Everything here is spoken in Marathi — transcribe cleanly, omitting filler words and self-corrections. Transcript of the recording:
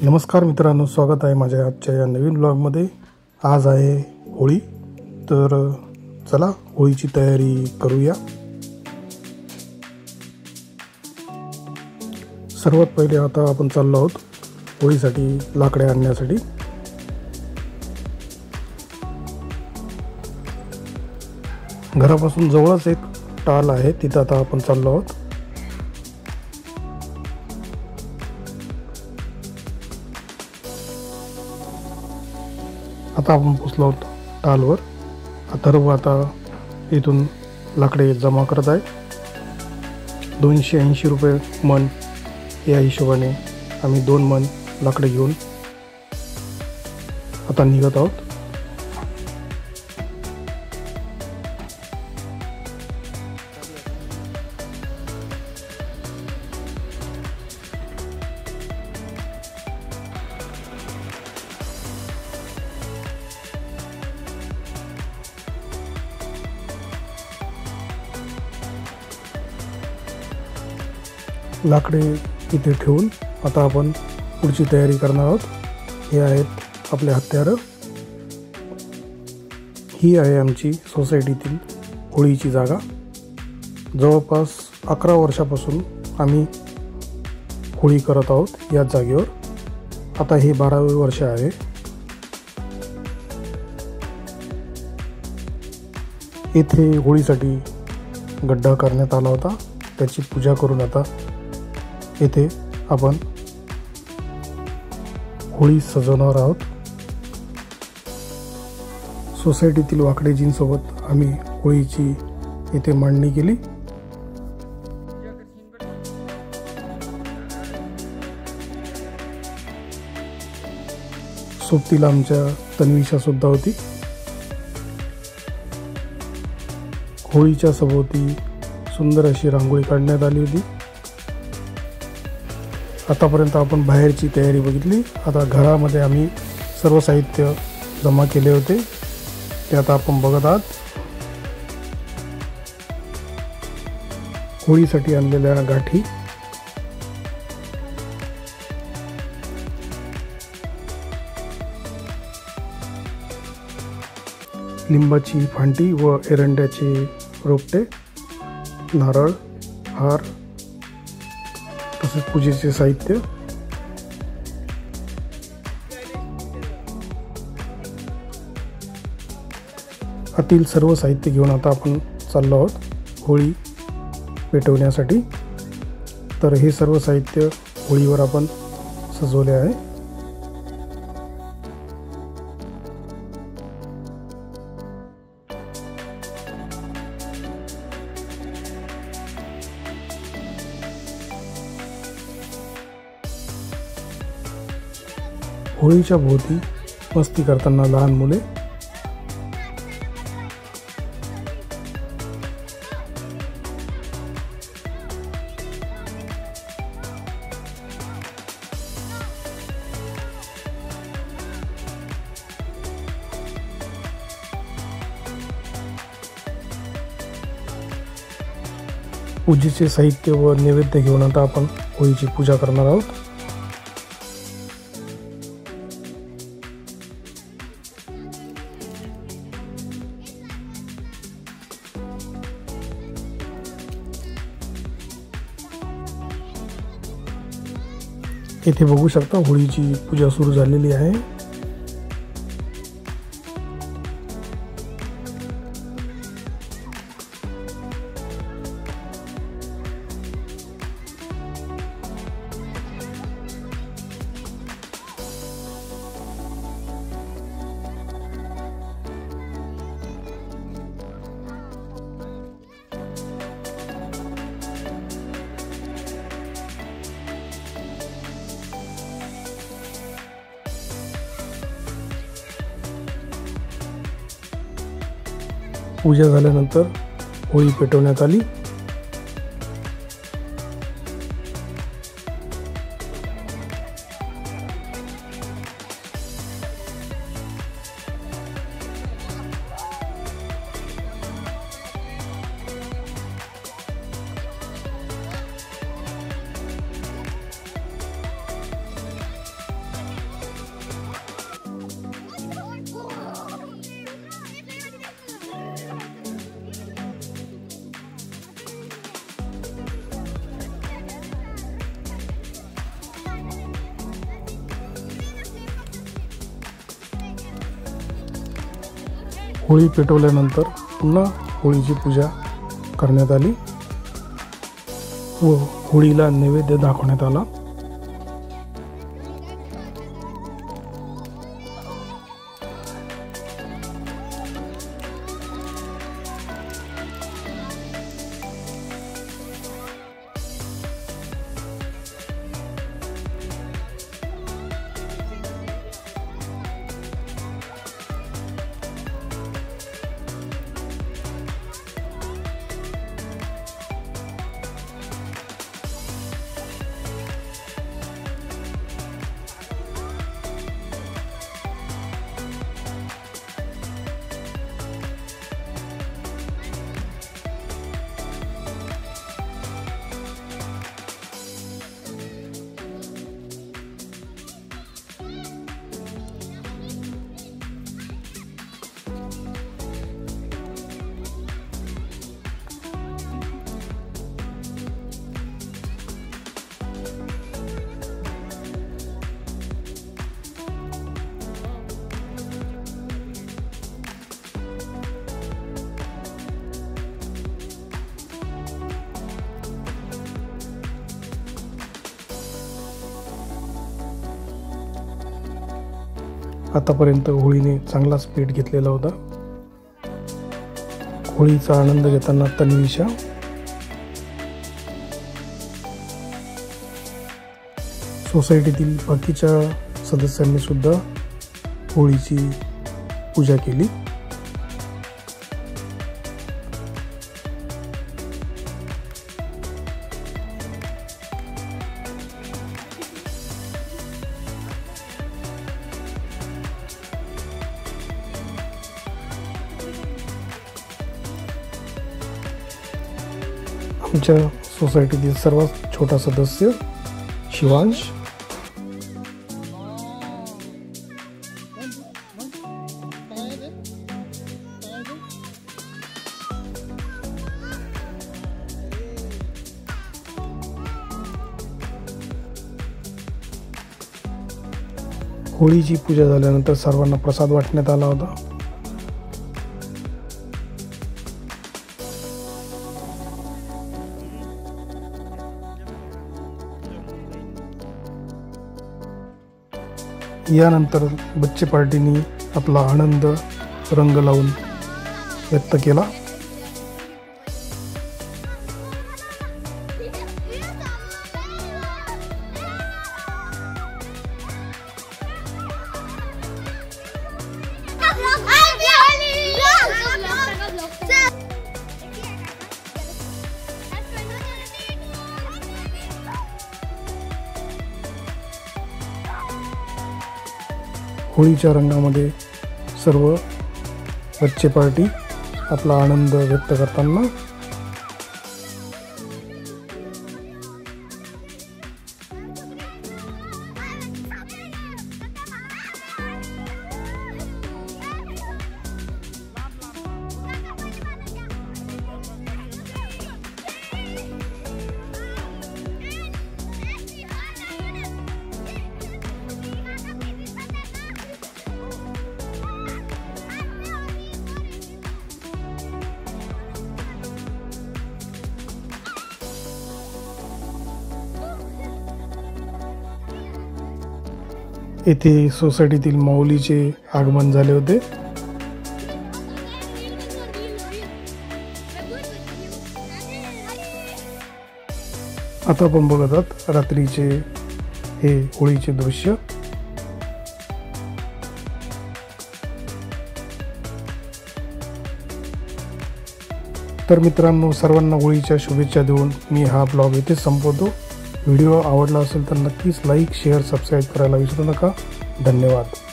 नमस्कार मित्रांनो, स्वागत आहे माझ्या आजच्या या नवीन ब्लॉगमध्ये। आज आहे होळी, तर चला होळीची तयारी करूया। सर्वात पहिले आता आपण चाललो आहोत होळीसाठी लाकडे आणण्यासाठी। घरापासून जवळच एक टाल आहे, तिथं आता आपण चाललो आहोत। आता आपण पोचलो आहोत टालवर। अथर्व आता इथून लाकडे जमा करत आहे। 280 रुपये मन या हिशोबाने आम्ही 2 मन लाकडे घेऊन आता निघत आहोत। लाकडे इथे ठेवून आता आपण पुढची तयारी करणार आहोत। हे आहेत आपले हत्यार। ही आहे आमची सोसायटीतील होळीची जागा। जवळपास 11 वर्षापासून आम्ही होळी करत आहोत या जागेवर। आता हे 12वे वर्ष आहे। इथे होळीसाठी गड्ढा करण्यात आला होता, त्याची पूजा करून आता येथे आपण होळी सजवणार आहोत। सोसायटीतील वाकडेजींसोबत आम्ही होळीची येथे मांडणी केली। सोबतीला आमच्या तन्विषा सुद्धा होती। होळीच्या सभोवती सुंदर अशी रांगोळी काढण्यात आली होती। आतापर्यंत आपण बाहेरची तयारी बघितली। आता घरामध्ये आम्ही सर्व साहित्य जमा केले होते, ते आता आपण बघत आहात। होळीसाठी आणलेल्या गाठी, लिंबाची फांटी व एरंड्याचे रोपटे, नारळ, हार, तसेच पूजेचे साहित्य। आतील सर्व साहित्य घेऊन आता आपण चाललो आहोत होळी पेटवण्यासाठी। तर हे सर्व साहित्य होळीवर आपण सजवले आहे। होळीच्या भोवती मस्ती करताना लहान मुले। पूजेचे साहित्य व नैवेद्य घेऊन आता आपण होळीची पूजा करणार आहोत। इथे बघू शकता होळीची पूजा सुरू झालेली आहे। पूजा झाल्यानंतर होळी पेटवण्यात आली। होळी पेटवल्यानंतर पुन्हा होळीची पूजा करण्यात आली व होळीला नैवेद्य दाखवण्यात आला। आतापर्यंत होळीने चांगलाच पेट घेतलेला होता। होळीचा आनंद घेताना तन्विषा सोसायटीतील बाकीच्या सदस्यांनी सुद्धा होळीची पूजा केली। आमच्या सोसायटीतील सर्वात छोटा सदस्य शिवांश होळीची पूजा झाल्यानंतर सर्वांना प्रसाद वाटण्यात आला होता। यानंतर बच्चे पार्टीनी आपला आनंद रंग लावून व्यक्त केला। होळीच्या रंगामध्ये सर्व बच्चे पार्टी आपला आनंद व्यक्त करताना येथे सोसायटीतील माऊलीचे आगमन झाले होते। आता आपण बघत आहात रात्रीचे हे होळीचे दृश्य। तर मित्रांनो, सर्वांना होळीच्या शुभेच्छा देऊन मी हा ब्लॉग इथेच संपवतो। व्हिडिओ आवडला असेल तर नक्कीच लाईक, शेअर, सबस्क्राईब करायला विसरू नका। धन्यवाद।